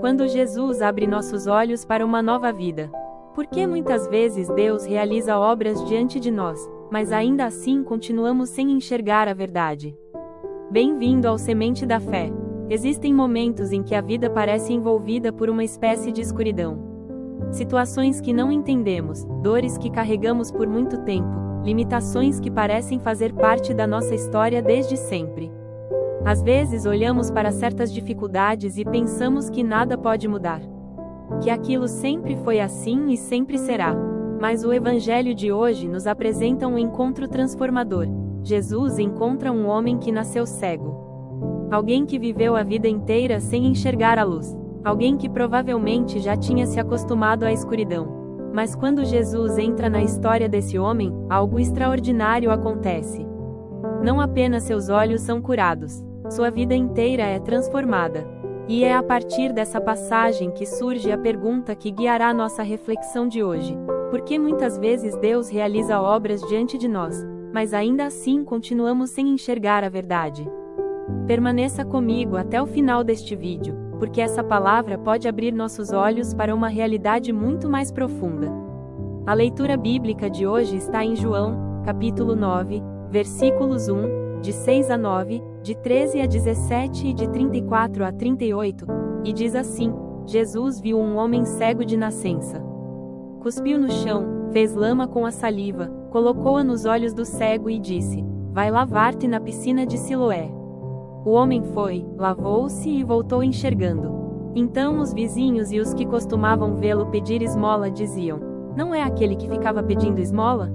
Quando Jesus abre nossos olhos para uma nova vida. Por que muitas vezes Deus realiza obras diante de nós, mas ainda assim continuamos sem enxergar a verdade? Bem-vindo ao Semente da Fé. Existem momentos em que a vida parece envolvida por uma espécie de escuridão. Situações que não entendemos, dores que carregamos por muito tempo, limitações que parecem fazer parte da nossa história desde sempre. Às vezes olhamos para certas dificuldades e pensamos que nada pode mudar. Que aquilo sempre foi assim e sempre será. Mas o Evangelho de hoje nos apresenta um encontro transformador. Jesus encontra um homem que nasceu cego. Alguém que viveu a vida inteira sem enxergar a luz. Alguém que provavelmente já tinha se acostumado à escuridão. Mas quando Jesus entra na história desse homem, algo extraordinário acontece. Não apenas seus olhos são curados. Sua vida inteira é transformada. E é a partir dessa passagem que surge a pergunta que guiará nossa reflexão de hoje. Por que muitas vezes Deus realiza obras diante de nós, mas ainda assim continuamos sem enxergar a verdade? Permaneça comigo até o final deste vídeo, porque essa palavra pode abrir nossos olhos para uma realidade muito mais profunda. A leitura bíblica de hoje está em João, capítulo 9, versículos 1, de 6 a 9, de 13 a 17 e de 34 a 38, e diz assim: Jesus viu um homem cego de nascença. Cuspiu no chão, fez lama com a saliva, colocou-a nos olhos do cego e disse: Vai lavar-te na piscina de Siloé. O homem foi, lavou-se e voltou enxergando. Então os vizinhos e os que costumavam vê-lo pedir esmola diziam: Não é aquele que ficava pedindo esmola?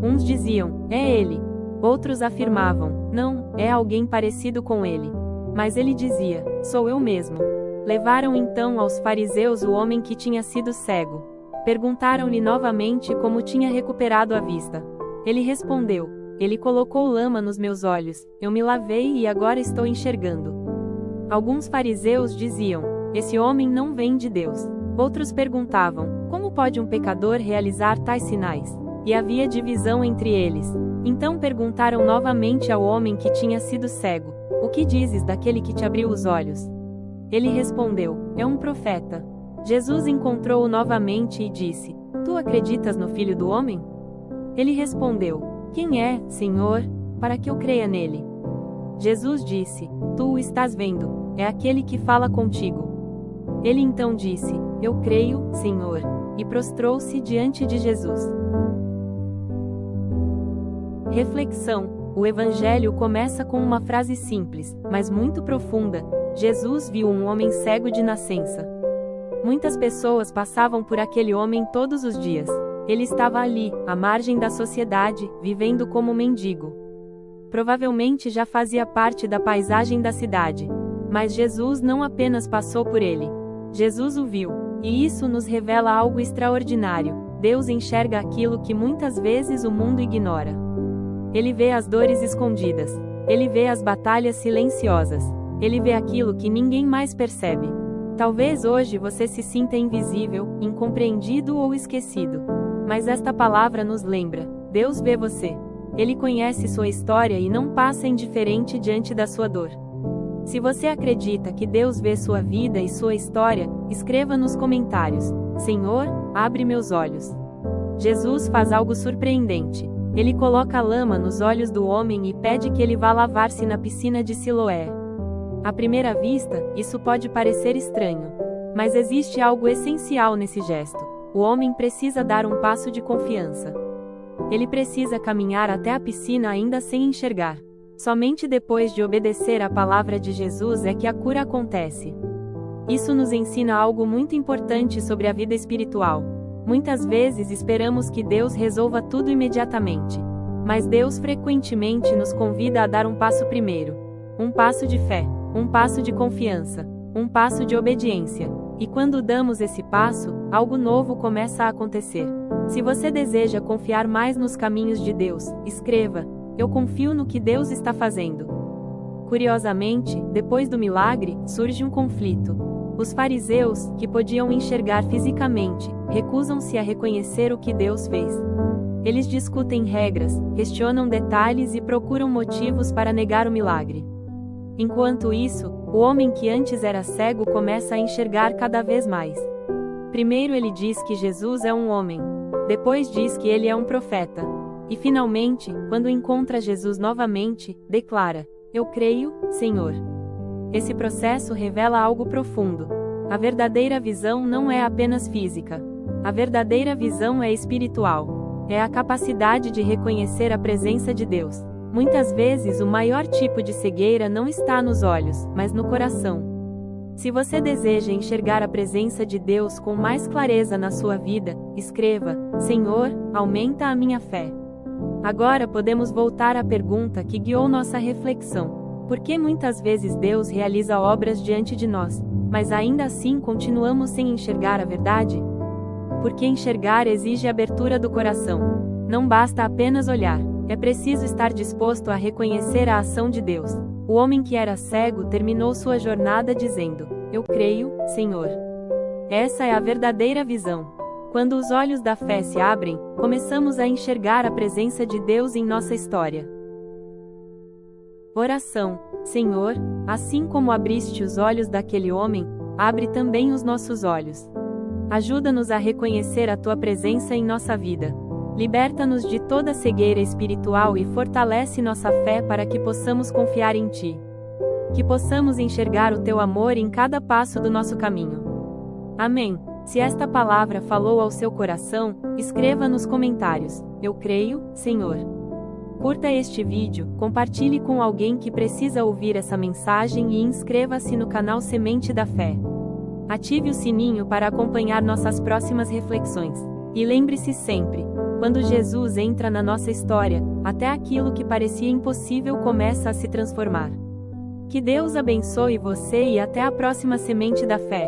Uns diziam: É ele. Outros afirmavam: Não, é alguém parecido com ele. Mas ele dizia: Sou eu mesmo. Levaram então aos fariseus o homem que tinha sido cego. Perguntaram-lhe novamente como tinha recuperado a vista. Ele respondeu: Ele colocou lama nos meus olhos, eu me lavei e agora estou enxergando. Alguns fariseus diziam: Esse homem não vem de Deus. Outros perguntavam: Como pode um pecador realizar tais sinais? E havia divisão entre eles. Então perguntaram novamente ao homem que tinha sido cego: O que dizes daquele que te abriu os olhos? Ele respondeu: É um profeta. Jesus encontrou-o novamente e disse: Tu acreditas no Filho do Homem? Ele respondeu: Quem é, Senhor, para que eu creia nele? Jesus disse: Tu o estás vendo, é aquele que fala contigo. Ele então disse: Eu creio, Senhor, e prostrou-se diante de Jesus. Reflexão: o Evangelho começa com uma frase simples, mas muito profunda. Jesus viu um homem cego de nascença. Muitas pessoas passavam por aquele homem todos os dias. Ele estava ali, à margem da sociedade, vivendo como mendigo. Provavelmente já fazia parte da paisagem da cidade. Mas Jesus não apenas passou por ele. Jesus o viu. E isso nos revela algo extraordinário. Deus enxerga aquilo que muitas vezes o mundo ignora. Ele vê as dores escondidas. Ele vê as batalhas silenciosas. Ele vê aquilo que ninguém mais percebe. Talvez hoje você se sinta invisível, incompreendido ou esquecido. Mas esta palavra nos lembra: Deus vê você. Ele conhece sua história e não passa indiferente diante da sua dor. Se você acredita que Deus vê sua vida e sua história, escreva nos comentários: Senhor, abre meus olhos. Jesus faz algo surpreendente. Ele coloca lama nos olhos do homem e pede que ele vá lavar-se na piscina de Siloé. À primeira vista, isso pode parecer estranho. Mas existe algo essencial nesse gesto. O homem precisa dar um passo de confiança. Ele precisa caminhar até a piscina ainda sem enxergar. Somente depois de obedecer à palavra de Jesus é que a cura acontece. Isso nos ensina algo muito importante sobre a vida espiritual. Muitas vezes esperamos que Deus resolva tudo imediatamente. Mas Deus frequentemente nos convida a dar um passo primeiro. Um passo de fé, um passo de confiança, um passo de obediência. E quando damos esse passo, algo novo começa a acontecer. Se você deseja confiar mais nos caminhos de Deus, escreva: Eu confio no que Deus está fazendo. Curiosamente, depois do milagre, surge um conflito. Os fariseus, que podiam enxergar fisicamente, recusam-se a reconhecer o que Deus fez. Eles discutem regras, questionam detalhes e procuram motivos para negar o milagre. Enquanto isso, O homem que antes era cego começa a enxergar cada vez mais. Primeiro ele diz que Jesus é um homem. Depois diz que ele é um profeta. E finalmente, quando encontra Jesus novamente, declara: Eu creio, Senhor. Esse processo revela algo profundo. A verdadeira visão não é apenas física. A verdadeira visão é espiritual. É a capacidade de reconhecer a presença de Deus. Muitas vezes o maior tipo de cegueira não está nos olhos, mas no coração. Se você deseja enxergar a presença de Deus com mais clareza na sua vida, escreva: Senhor, aumenta a minha fé. Agora podemos voltar à pergunta que guiou nossa reflexão. Por que muitas vezes Deus realiza obras diante de nós, mas ainda assim continuamos sem enxergar a verdade? Porque enxergar exige abertura do coração. Não basta apenas olhar, é preciso estar disposto a reconhecer a ação de Deus. O homem que era cego terminou sua jornada dizendo: Eu creio, Senhor. Essa é a verdadeira visão. Quando os olhos da fé se abrem, começamos a enxergar a presença de Deus em nossa história. Oração. Senhor, assim como abriste os olhos daquele homem, abre também os nossos olhos. Ajuda-nos a reconhecer a Tua presença em nossa vida. Liberta-nos de toda cegueira espiritual e fortalece nossa fé para que possamos confiar em Ti. Que possamos enxergar o Teu amor em cada passo do nosso caminho. Amém. Se esta palavra falou ao seu coração, escreva nos comentários: Eu creio, Senhor. Curta este vídeo, compartilhe com alguém que precisa ouvir essa mensagem e inscreva-se no canal Semente da Fé. Ative o sininho para acompanhar nossas próximas reflexões. E lembre-se sempre: quando Jesus entra na nossa história, até aquilo que parecia impossível começa a se transformar. Que Deus abençoe você e até a próxima Semente da Fé.